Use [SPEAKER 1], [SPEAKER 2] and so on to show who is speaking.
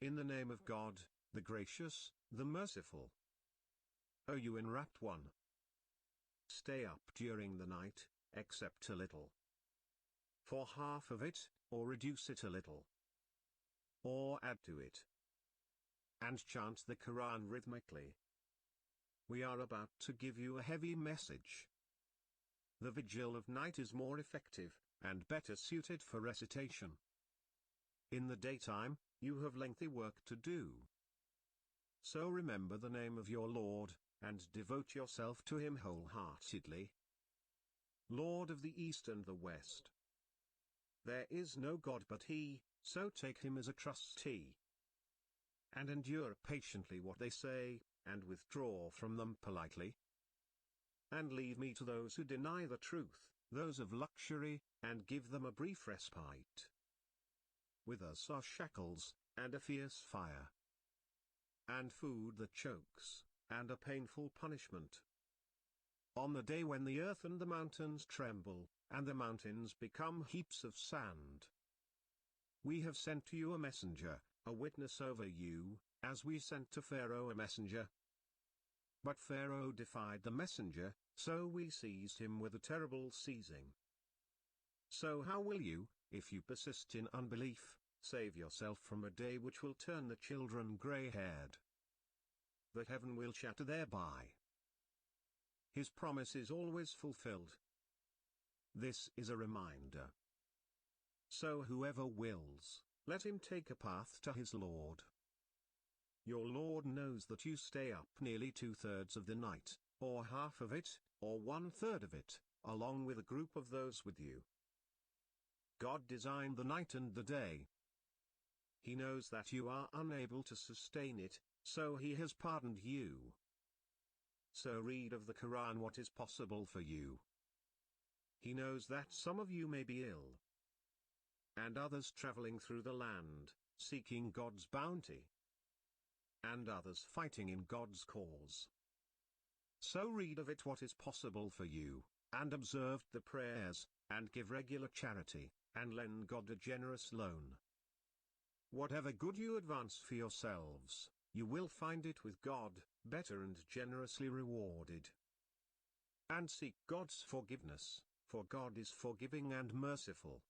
[SPEAKER 1] In the name of God, the gracious, the merciful. O you enwrapped one! Stay up during the night, except a little. For half of it, or reduce it a little. Or add to it. And chant the Quran rhythmically. We are about to give you a heavy message. The vigil of night is more effective, and better suited for recitation. In the daytime, you have lengthy work to do. So remember the name of your Lord, and devote yourself to Him wholeheartedly. Lord of the East and the West. There is no God but He, so take Him as a trustee. And endure patiently what they say, and withdraw from them politely. And leave me to those who deny the truth, those of luxury, and give them a brief respite. With us are shackles, and a fierce fire. And food that chokes, and a painful punishment. On the day when the earth and the mountains tremble, and the mountains become heaps of sand. We have sent to you a messenger, a witness over you, as we sent to Pharaoh a messenger. But Pharaoh defied the messenger, so we seized him with a terrible seizing. So how will you, if you persist in unbelief, save yourself from a day which will turn the children grey-haired? The heaven will shatter thereby. His promise is always fulfilled. This is a reminder. So whoever wills, let him take a path to his Lord. Your Lord knows that you stay up nearly 2/3 of the night, or half of it, or 1/3 of it, along with a group of those with you. God designed the night and the day. He knows that you are unable to sustain it, so He has pardoned you. So read of the Quran what is possible for you. He knows that some of you may be ill, and others traveling through the land, seeking God's bounty, and others fighting in God's cause. So read of it what is possible for you, and observe the prayers, and give regular charity, and lend God a generous loan. Whatever good you advance for yourselves, you will find it with God, better and generously rewarded. And seek God's forgiveness, for God is forgiving and merciful.